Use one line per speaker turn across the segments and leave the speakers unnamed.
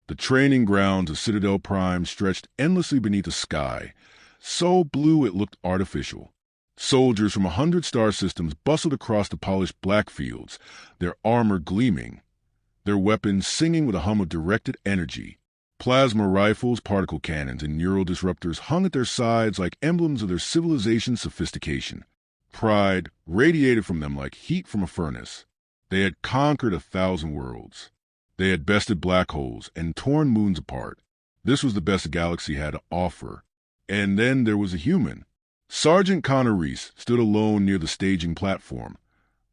The training grounds of Citadel Prime stretched endlessly beneath the sky, so blue it looked artificial. Soldiers from 100 star systems bustled across the polished black fields, their armor gleaming, their weapons singing with a hum of directed energy. Plasma rifles, particle cannons, and neural disruptors hung at their sides like emblems of their civilization's sophistication. Pride radiated from them like heat from a furnace. They had conquered 1,000 worlds. They had bested black holes and torn moons apart. This was the best the galaxy had to offer. And then there was a human. Sergeant Connor Reese stood alone near the staging platform,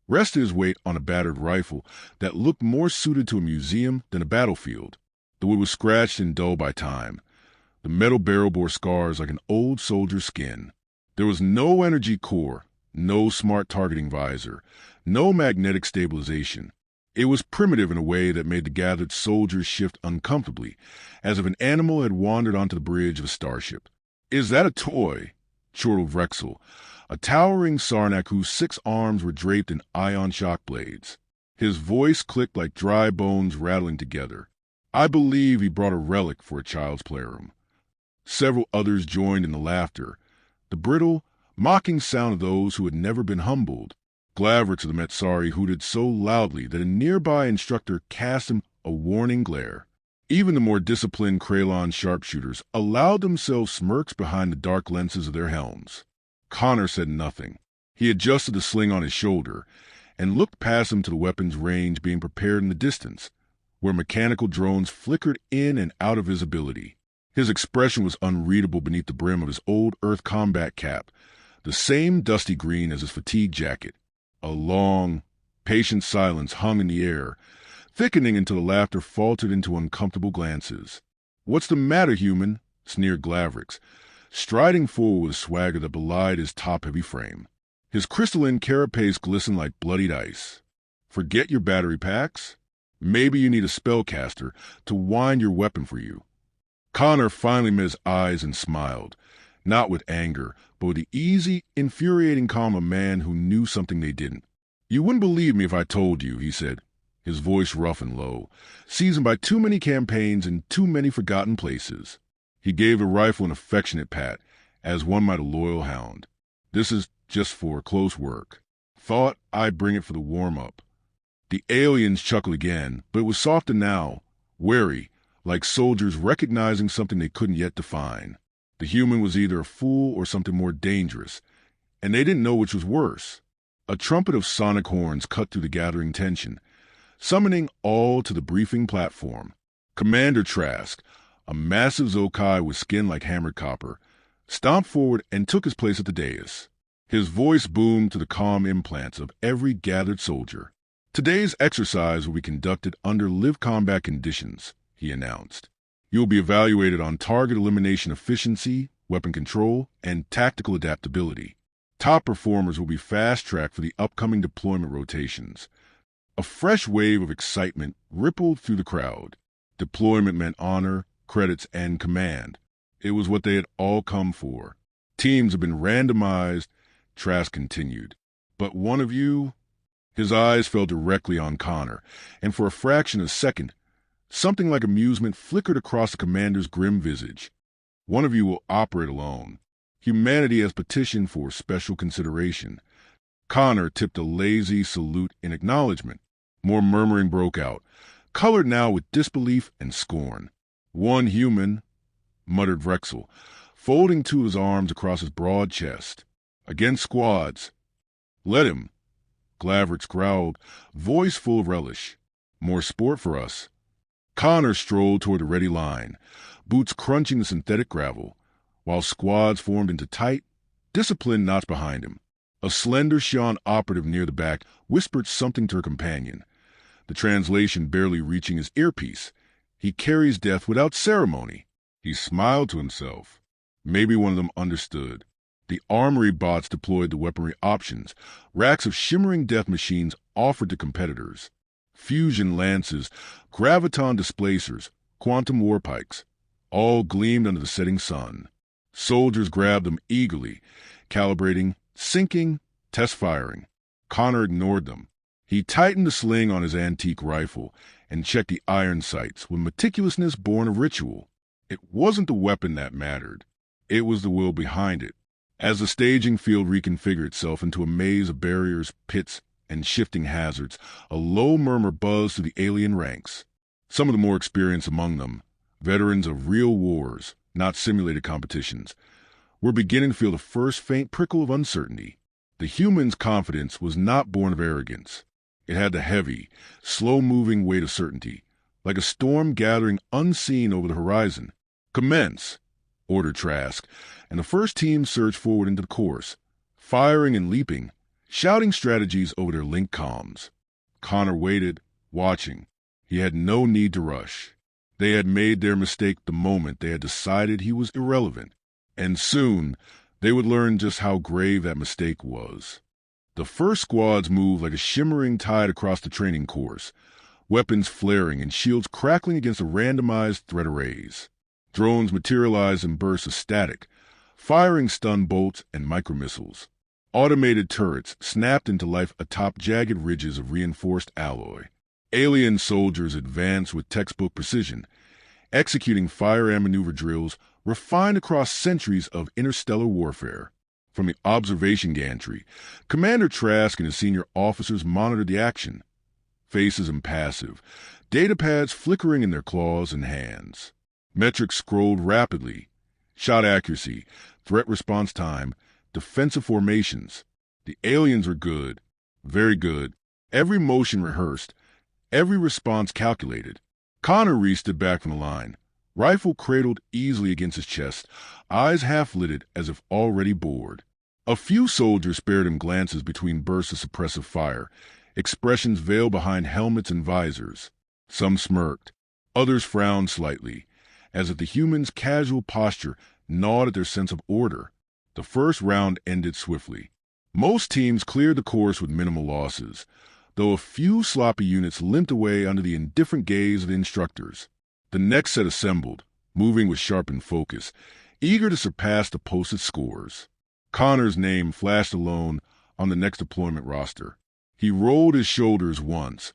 rested his weight on a battered rifle that looked more suited to a museum than a battlefield. The wood was scratched and dull by time. The metal barrel bore scars like an old soldier's skin. There was no energy core, no smart targeting visor, no magnetic stabilization. It was primitive in a way that made the gathered soldiers shift uncomfortably, as if an animal had wandered onto the bridge of a starship. "Is that a toy?" chortled Vrexel, a towering Sarnak whose 6 arms were draped in ion shock blades. His voice clicked like dry bones rattling together. I believe he brought a relic for a child's playroom. Several others joined in the laughter, the brittle, mocking sound of those who had never been humbled. Glavrix of the Metsari hooted so loudly that a nearby instructor cast him a warning glare. Even the more disciplined Kraylon sharpshooters allowed themselves smirks behind the dark lenses of their helms. Connor said nothing. He adjusted the sling on his shoulder and looked past him to the weapon's range being prepared in the distance, where mechanical drones flickered in and out of visibility. His expression was unreadable beneath the brim of his old Earth combat cap, the same dusty green as his fatigue jacket. A long, patient silence hung in the air, thickening until the laughter faltered into uncomfortable glances. "What's the matter, human?" sneered Glavrix, striding forward with a swagger that belied his top-heavy frame. His crystalline carapace glistened like bloodied ice. "Forget your battery packs? Maybe you need a spellcaster to wind your weapon for you." Connor finally met his eyes and smiled, not with anger, but with the easy, infuriating calm of a man who knew something they didn't. "You wouldn't believe me if I told you," he said, his voice rough and low, seasoned by too many campaigns and too many forgotten places. He gave the rifle an affectionate pat, as one might a loyal hound. "This is just for close work. Thought I'd bring it for the warm-up." The aliens chuckled again, but it was softer now, wary, like soldiers recognizing something they couldn't yet define. The human was either a fool or something more dangerous, and they didn't know which was worse. A trumpet of sonic horns cut through the gathering tension, summoning all to the briefing platform. Commander Trask, a massive Zokai with skin like hammered copper, stomped forward and took his place at the dais. His voice boomed to the calm implants of every gathered soldier. "Today's exercise will be conducted under live combat conditions," he announced. "You will be evaluated on target elimination efficiency, weapon control, and tactical adaptability. Top performers will be fast-tracked for the upcoming deployment rotations." A fresh wave of excitement rippled through the crowd. Deployment meant honor, credits, and command. It was what they had all come for. "Teams have been randomized," Trask continued. "But one of you—" His eyes fell directly on Connor, and for a fraction of a second, something like amusement flickered across the commander's grim visage. "One of you will operate alone. Humanity has petitioned for special consideration." Connor tipped a lazy salute in acknowledgement. More murmuring broke out, colored now with disbelief and scorn. "One human," muttered Vrexel, folding 2 of his arms across his broad chest. "Against squads." "Let him," Glavrix growled, voice full of relish. "More sport for us." Connor strolled toward the ready line, boots crunching the synthetic gravel, while squads formed into tight, disciplined knots behind him. A slender Shan operative near the back whispered something to her companion, the translation barely reaching his earpiece. "He carries death without ceremony." He smiled to himself. Maybe one of them understood. The armory bots deployed the weaponry options, racks of shimmering death machines offered to competitors. Fusion lances, graviton displacers, quantum warpikes, all gleamed under the setting sun. Soldiers grabbed them eagerly, calibrating, syncing, test firing. Connor ignored them. He tightened the sling on his antique rifle and checked the iron sights with meticulousness born of ritual. It wasn't the weapon that mattered. It was the will behind it. As the staging field reconfigured itself into a maze of barriers, pits, and shifting hazards, a low murmur buzzed through the alien ranks. Some of the more experienced among them, veterans of real wars, not simulated competitions, were beginning to feel the first faint prickle of uncertainty. The human's confidence was not born of arrogance. It had the heavy, slow-moving weight of certainty, like a storm gathering unseen over the horizon. "Commence," ordered Trask, and the first team surged forward into the course, firing and leaping, shouting strategies over their link comms. Connor waited, watching. He had no need to rush. They had made their mistake the moment they had decided he was irrelevant, and soon they would learn just how grave that mistake was. The first squads moved like a shimmering tide across the training course, weapons flaring and shields crackling against the randomized threat arrays. Drones materialized in bursts of static, firing stun bolts and micromissiles. Automated turrets snapped into life atop jagged ridges of reinforced alloy. Alien soldiers advanced with textbook precision, executing fire and maneuver drills refined across centuries of interstellar warfare. From the observation gantry, Commander Trask and his senior officers monitored the action, faces impassive, datapads flickering in their claws and hands. Metrics scrolled rapidly: shot accuracy, threat response time, defensive formations. The aliens were good, very good, every motion rehearsed, every response calculated. Connor stood back from the line, rifle cradled easily against his chest, eyes half-lidded as if already bored. A few soldiers spared him glances between bursts of suppressive fire, expressions veiled behind helmets and visors. Some smirked, others frowned slightly, as if the human's casual posture gnawed at their sense of order. The first round ended swiftly. Most teams cleared the course with minimal losses, though a few sloppy units limped away under the indifferent gaze of the instructors. The next set assembled, moving with sharpened focus, eager to surpass the posted scores. Connor's name flashed alone on the next deployment roster. He rolled his shoulders once,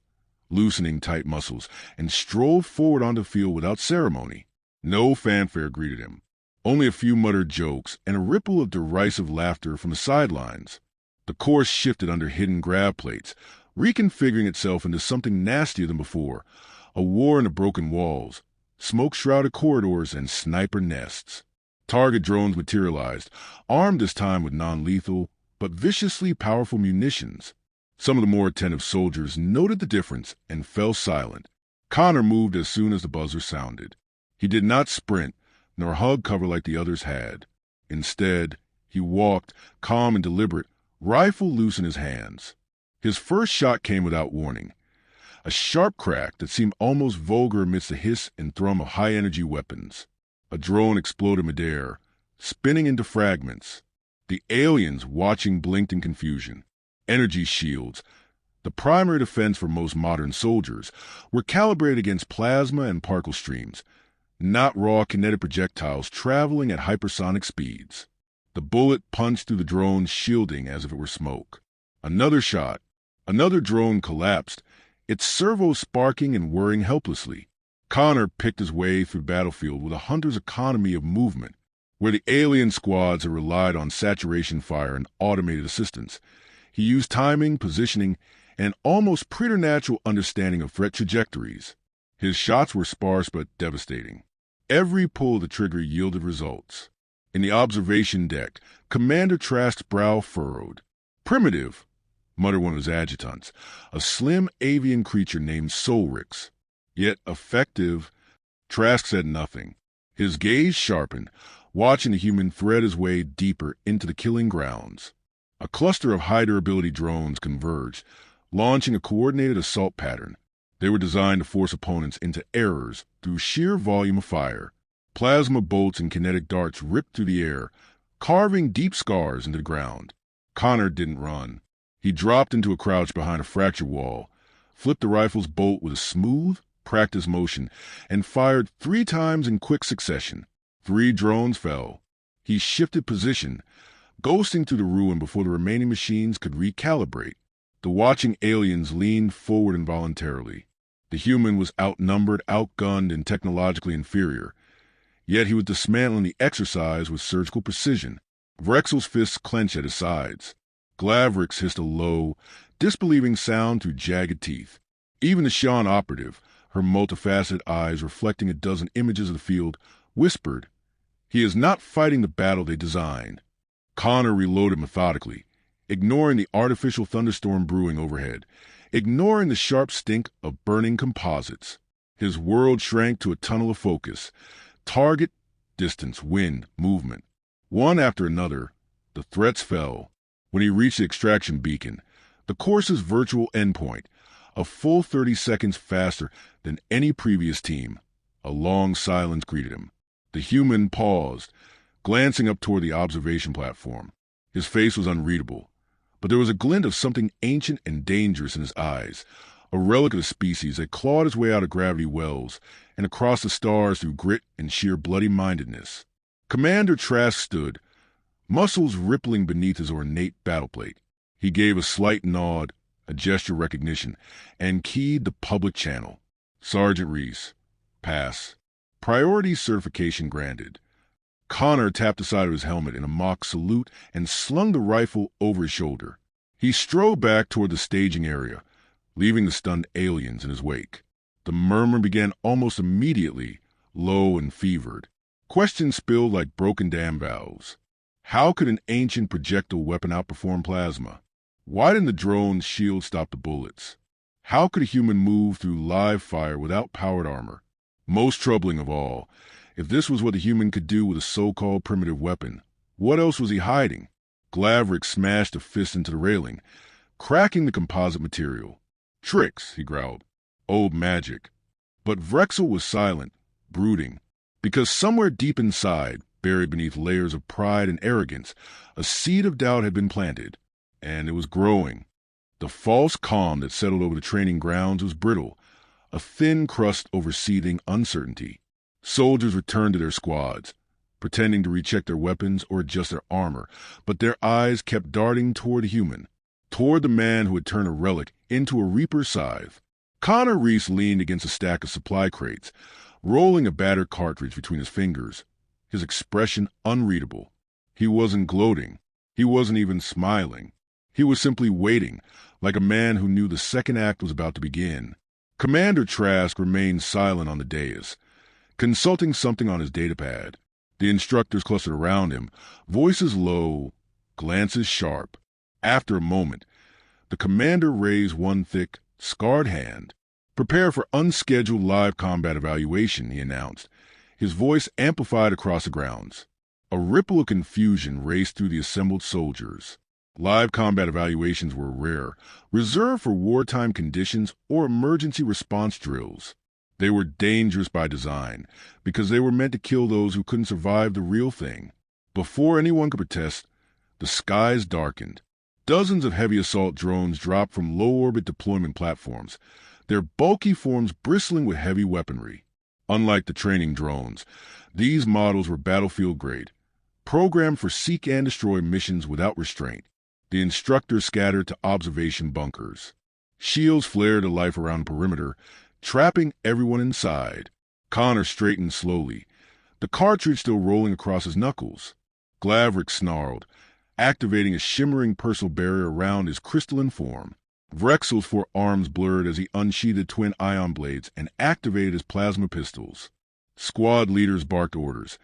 loosening tight muscles, and strolled forward onto the field without ceremony. No fanfare greeted him, only a few muttered jokes and a ripple of derisive laughter from the sidelines. The course shifted under hidden grav plates, reconfiguring itself into something nastier than before, a war in the broken walls, smoke-shrouded corridors, and sniper nests. Target drones materialized, armed this time with non-lethal but viciously powerful munitions. Some of the more attentive soldiers noted the difference and fell silent. Connor moved as soon as the buzzer sounded. He did not sprint, nor hug cover like the others had. Instead, he walked, calm and deliberate, rifle loose in his hands. His first shot came without warning, a sharp crack that seemed almost vulgar amidst the hiss and thrum of high-energy weapons. A drone exploded midair, spinning into fragments. The aliens, watching, blinked in confusion. Energy shields, the primary defense for most modern soldiers, were calibrated against plasma and particle streams, not raw kinetic projectiles traveling at hypersonic speeds. The bullet punched through the drone's shielding as if it were smoke. Another shot. Another drone collapsed, its servos sparking and whirring helplessly. Connor picked his way through the battlefield with a hunter's economy of movement. Where the alien squads had relied on saturation fire and automated assistance, he used timing, positioning, and an almost preternatural understanding of threat trajectories. His shots were sparse but devastating. Every pull of the trigger yielded results. In the observation deck, Commander Trask's brow furrowed. "Primitive," muttered one of his adjutants, a slim avian creature named Solrix. Yet effective. Trask said nothing. His gaze sharpened, watching the human thread his way deeper into the killing grounds. A cluster of high-durability drones converged, launching a coordinated assault pattern. They were designed to force opponents into errors through sheer volume of fire. Plasma bolts and kinetic darts ripped through the air, carving deep scars into the ground. Connor didn't run. He dropped into a crouch behind a fractured wall, flipped the rifle's bolt with a smooth, practiced motion, and fired 3 times in quick succession. 3 drones fell. He shifted position, ghosting through the ruin before the remaining machines could recalibrate. The watching aliens leaned forward involuntarily. The human was outnumbered, outgunned, and technologically inferior. Yet he was dismantling the exercise with surgical precision. Vrexel's fists clenched at his sides. Glavrix hissed a low, disbelieving sound through jagged teeth. Even the Shan operative, her multifaceted eyes reflecting a dozen images of the field, whispered, "He is not fighting the battle they designed." Connor reloaded methodically, ignoring the artificial thunderstorm brewing overhead, ignoring the sharp stink of burning composites. His world shrank to a tunnel of focus. Target, distance, wind, movement. One after another, the threats fell. When he reached the extraction beacon, the course's virtual endpoint, a full 30 seconds faster than any previous team, a long silence greeted him. The human paused, glancing up toward the observation platform. His face was unreadable, but there was a glint of something ancient and dangerous in his eyes, a relic of the species that clawed its way out of gravity wells and across the stars through grit and sheer bloody-mindedness. Commander Trask stood, muscles rippling beneath his ornate battleplate. He gave a slight nod, a gesture of recognition, and keyed the public channel. Sergeant Reese. Pass. Priority certification granted. Connor tapped the side of his helmet in a mock salute and slung the rifle over his shoulder. He strode back toward the staging area, leaving the stunned aliens in his wake. The murmur began almost immediately, low and fevered. Questions spilled like broken dam valves. How could an ancient projectile weapon outperform plasma? Why didn't the drone's shield stop the bullets? How could a human move through live fire without powered armor? Most troubling of all, if this was what the human could do with a so-called primitive weapon, what else was he hiding? Glavrix smashed a fist into the railing, cracking the composite material. "Tricks," he growled. "Old magic." But Vrexel was silent, brooding, because somewhere deep inside, buried beneath layers of pride and arrogance, a seed of doubt had been planted, and it was growing. The false calm that settled over the training grounds was brittle, a thin crust over seething uncertainty. Soldiers returned to their squads, pretending to recheck their weapons or adjust their armor, but their eyes kept darting toward the human, toward the man who had turned a relic into a reaper's scythe. Connor Reese leaned against a stack of supply crates, rolling a battered cartridge between his fingers, his expression unreadable. He wasn't gloating. He wasn't even smiling. He was simply waiting, like a man who knew the second act was about to begin. Commander Trask remained silent on the dais, consulting something on his datapad. The instructors clustered around him, voices low, glances sharp. After a moment, the commander raised one thick, scarred hand. "Prepare for unscheduled live combat evaluation," he announced, his voice amplified across the grounds. A ripple of confusion raced through the assembled soldiers. Live combat evaluations were rare, reserved for wartime conditions or emergency response drills. They were dangerous by design, because they were meant to kill those who couldn't survive the real thing. Before anyone could protest, the skies darkened. Dozens of heavy assault drones dropped from low-orbit deployment platforms, their bulky forms bristling with heavy weaponry. Unlike the training drones, these models were battlefield-grade, programmed for seek and destroy missions without restraint. The instructors scattered to observation bunkers. Shields flared to life around the perimeter, trapping everyone inside. Connor straightened slowly, the cartridge still rolling across his knuckles. Glavrix snarled, activating a shimmering personal barrier around his crystalline form. Vrexel's four arms blurred as he unsheathed twin ion blades and activated his plasma pistols. Squad leaders barked orders,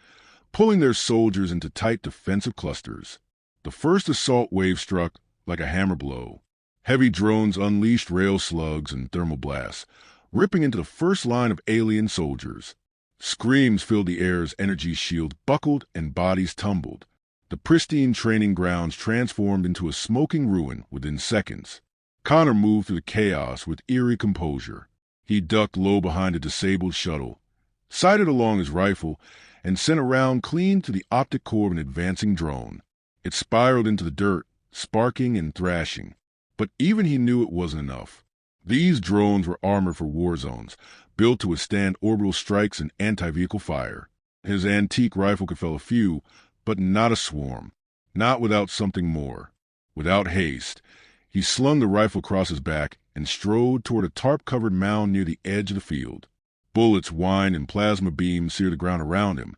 pulling their soldiers into tight defensive clusters. The first assault wave struck like a hammer blow. Heavy drones unleashed rail slugs and thermal blasts, ripping into the first line of alien soldiers. Screams filled the air as energy shields buckled and bodies tumbled. The pristine training grounds transformed into a smoking ruin within seconds. Connor moved through the chaos with eerie composure. He ducked low behind a disabled shuttle, sighted along his rifle, and sent a round clean to the optic core of an advancing drone. It spiraled into the dirt, sparking and thrashing. But even he knew it wasn't enough. These drones were armored for war zones, built to withstand orbital strikes and anti-vehicle fire. His antique rifle could fell a few, but not a swarm. Not without something more. Without haste, he slung the rifle across his back and strode toward a tarp-covered mound near the edge of the field. Bullets whined and plasma beams seared the ground around him,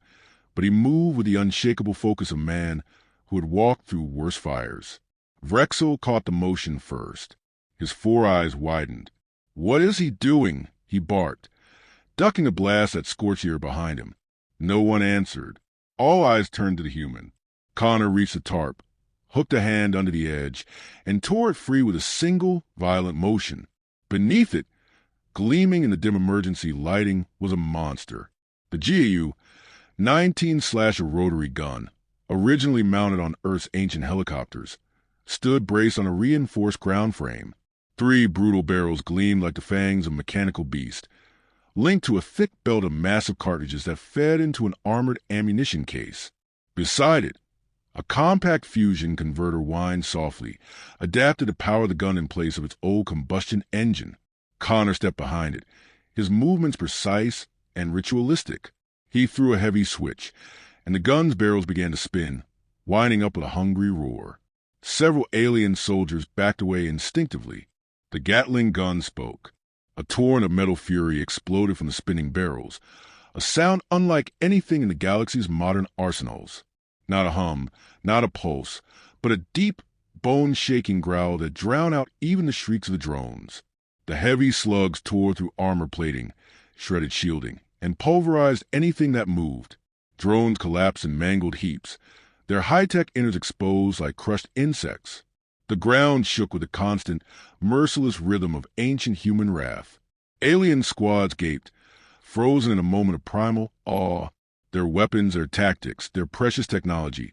but he moved with the unshakable focus of a man who had walked through worse fires. Vrexel caught the motion first. His four eyes widened. "What is he doing?" he barked, ducking a blast that scorched the air behind him. No one answered. All eyes turned to the human. Connor reached the tarp, hooked a hand under the edge, and tore it free with a single, violent motion. Beneath it, gleaming in the dim emergency lighting, was a monster. The GAU 19-slasher rotary gun, originally mounted on Earth's ancient helicopters, stood braced on a reinforced ground frame. 3 brutal barrels gleamed like the fangs of a mechanical beast, linked to a thick belt of massive cartridges that fed into an armored ammunition case. Beside it, a compact fusion converter whined softly, adapted to power the gun in place of its old combustion engine. Connor stepped behind it, his movements precise and ritualistic. He threw a heavy switch, and the gun's barrels began to spin, winding up with a hungry roar. Several alien soldiers backed away instinctively. The Gatling gun spoke. A torrent of metal fury exploded from the spinning barrels, a sound unlike anything in the galaxy's modern arsenals. Not a hum, not a pulse, but a deep, bone-shaking growl that drowned out even the shrieks of the drones. The heavy slugs tore through armor plating, shredded shielding, and pulverized anything that moved. Drones collapsed in mangled heaps, their high-tech innards exposed like crushed insects. The ground shook with the constant, merciless rhythm of ancient human wrath. Alien squads gaped, frozen in a moment of primal awe. Their weapons, their tactics, their precious technology,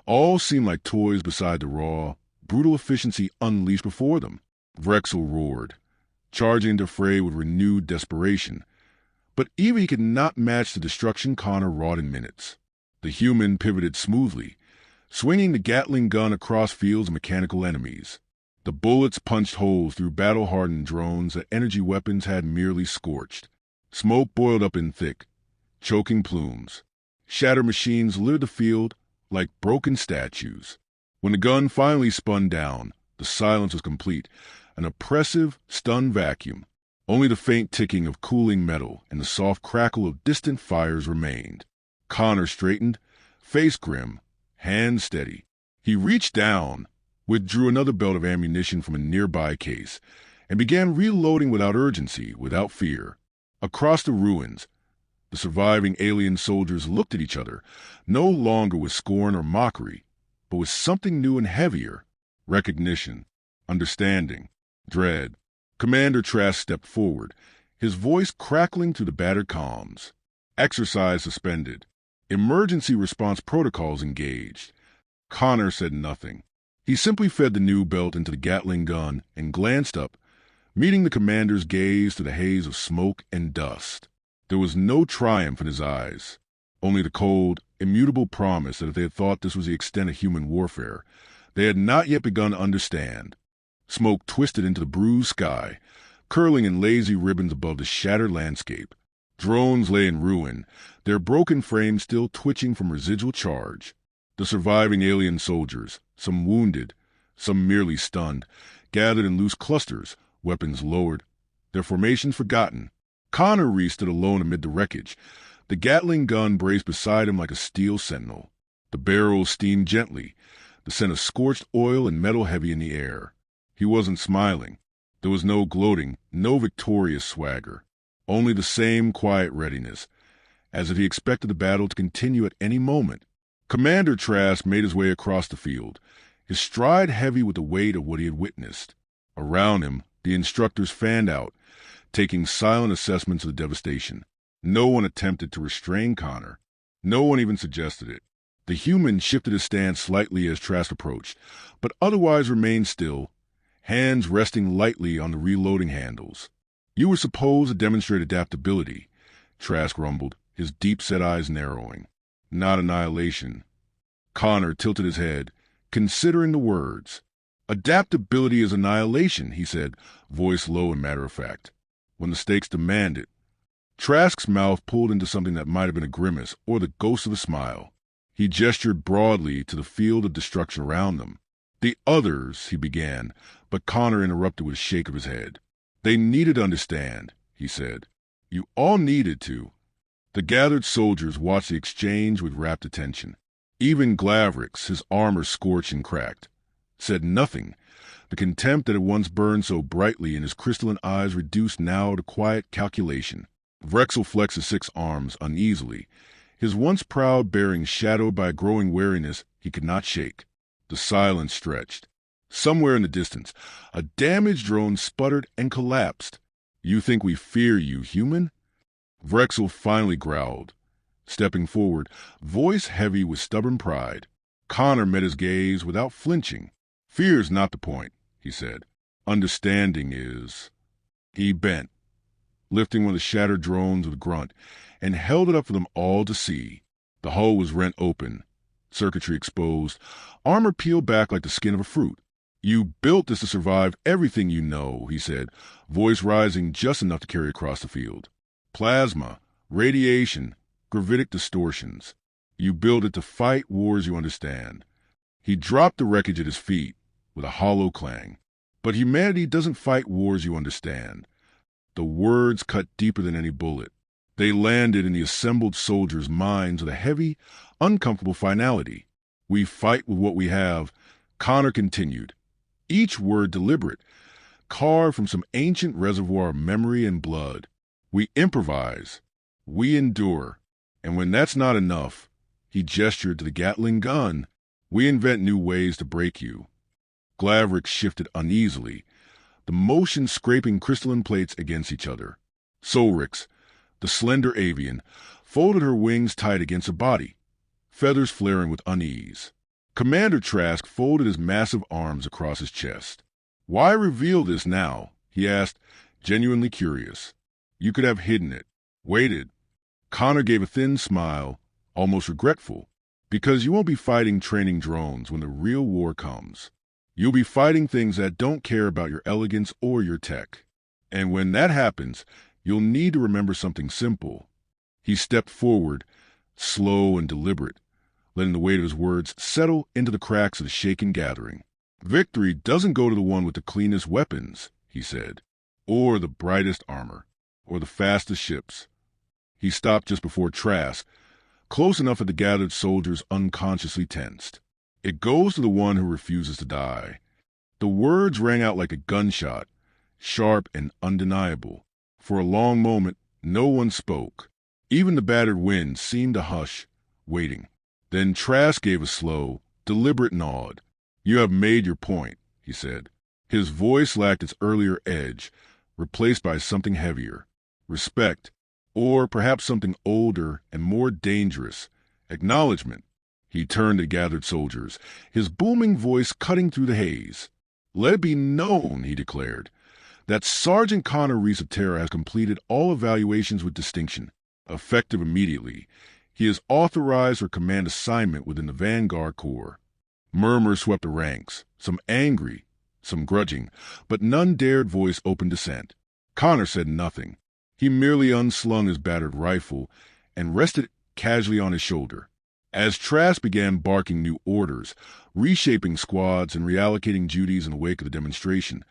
all seemed like toys beside the raw, brutal efficiency unleashed before them. Vrexel roared, charging into fray with renewed desperation. But even he could not match the destruction Connor wrought in minutes. The human pivoted smoothly, swinging the Gatling gun across fields of mechanical enemies. The bullets punched holes through battle-hardened drones that energy weapons had merely scorched. Smoke boiled up in thick, choking plumes. Shattered machines littered the field like broken statues. When the gun finally spun down, the silence was complete, an oppressive, stunned vacuum. Only the faint ticking of cooling metal and the soft crackle of distant fires remained. Connor straightened, face grim, hand steady. He reached down, withdrew another belt of ammunition from a nearby case, and began reloading without urgency, without fear. Across the ruins, the surviving alien soldiers looked at each other, no longer with scorn or mockery, but with something new and heavier: recognition, understanding, dread. Commander Trask stepped forward, his voice crackling through the battered comms. Exercise suspended. Emergency response protocols engaged. Connor said nothing. He simply fed the new belt into the Gatling gun and glanced up, meeting the commander's gaze through the haze of smoke and dust. There was no triumph in his eyes, only the cold, immutable promise that if they had thought this was the extent of human warfare, they had not yet begun to understand. Smoke twisted into the bruised sky, curling in lazy ribbons above the shattered landscape. Drones lay in ruin, their broken frames still twitching from residual charge. The surviving alien soldiers, some wounded, some merely stunned, gathered in loose clusters, weapons lowered, their formations forgotten. Connor Reese stood alone amid the wreckage, the Gatling gun braced beside him like a steel sentinel. The barrels steamed gently, the scent of scorched oil and metal heavy in the air. He wasn't smiling. There was no gloating, no victorious swagger. Only the same quiet readiness, as if he expected the battle to continue at any moment. Commander Trask made his way across the field, his stride heavy with the weight of what he had witnessed. Around him, the instructors fanned out, taking silent assessments of the devastation. No one attempted to restrain Connor. No one even suggested it. The human shifted his stance slightly as Trask approached, but otherwise remained still, hands resting lightly on the reloading handles. "You were supposed to demonstrate adaptability," Trask rumbled, his deep-set eyes narrowing. "Not annihilation." Connor tilted his head, considering the words. "Adaptability is annihilation," he said, voice low and matter-of-fact. "When the stakes demand it." Trask's mouth pulled into something that might have been a grimace or the ghost of a smile. He gestured broadly to the field of destruction around them. The others, he began, but Connor interrupted with a shake of his head. They needed to understand, he said. You all needed to. The gathered soldiers watched the exchange with rapt attention. Even Galactic, his armor scorched and cracked, said nothing. The contempt that had once burned so brightly in his crystalline eyes reduced now to quiet calculation. Vrexel flexed his 6 arms uneasily, his once proud bearing shadowed by a growing wariness he could not shake. The silence stretched. Somewhere in the distance, a damaged drone sputtered and collapsed. You think we fear you, human? Vrexel finally growled, stepping forward, voice heavy with stubborn pride. Connor met his gaze without flinching. Fear's not the point, he said. Understanding is. He bent, lifting one of the shattered drones with a grunt, and held it up for them all to see. The hull was rent open, circuitry exposed, armor peeled back like the skin of a fruit. You built this to survive everything you know, he said, voice rising just enough to carry across the field. Plasma, radiation, gravitic distortions. You built it to fight wars you understand. He dropped the wreckage at his feet with a hollow clang. But humanity doesn't fight wars you understand. The words cut deeper than any bullet. They landed in the assembled soldiers' minds with a heavy, uncomfortable finality. We fight with what we have, Connor continued, each word deliberate, carved from some ancient reservoir of memory and blood. We improvise, we endure, and when that's not enough, he gestured to the Gatling gun, we invent new ways to break you. Galactic shifted uneasily, the motion scraping crystalline plates against each other. Solrix, the slender avian, folded her wings tight against her body, feathers flaring with unease. Commander Trask folded his massive arms across his chest. Why reveal this now? He asked, genuinely curious. You could have hidden it, waited. Connor gave a thin smile, almost regretful, because you won't be fighting training drones when the real war comes. You'll be fighting things that don't care about your elegance or your tech. And when that happens, you'll need to remember something simple. He stepped forward, slow and deliberate, letting the weight of his words settle into the cracks of the shaken gathering. Victory doesn't go to the one with the cleanest weapons, he said, or the brightest armor, or the fastest ships. He stopped just before Trask, close enough that the gathered soldiers unconsciously tensed. It goes to the one who refuses to die. The words rang out like a gunshot, sharp and undeniable. For a long moment, no one spoke. Even the battered wind seemed to hush, waiting. Then Trask gave a slow, deliberate nod. You have made your point, he said. His voice lacked its earlier edge, replaced by something heavier. Respect, or perhaps something older and more dangerous. Acknowledgement. He turned to gathered soldiers, his booming voice cutting through the haze. Let it be known, he declared, that Sergeant Connor Reese of Terra has completed all evaluations with distinction, effective immediately. He is authorized for command assignment within the Vanguard Corps. Murmurs swept the ranks, some angry, some grudging, but none dared voice open dissent. Connor said nothing. He merely unslung his battered rifle and rested it casually on his shoulder. As Trask began barking new orders, reshaping squads and reallocating duties in the wake of the demonstration,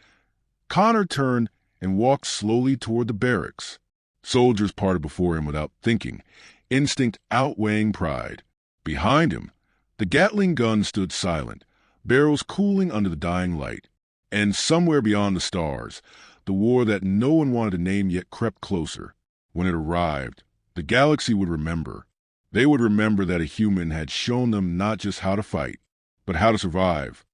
Connor turned and walked slowly toward the barracks. Soldiers parted before him without thinking, instinct outweighing pride. Behind him, the Gatling gun stood silent, barrels cooling under the dying light. And somewhere beyond the stars, the war that no one wanted to name yet crept closer. When it arrived, the galaxy would remember. They would remember that a human had shown them not just how to fight, but how to survive.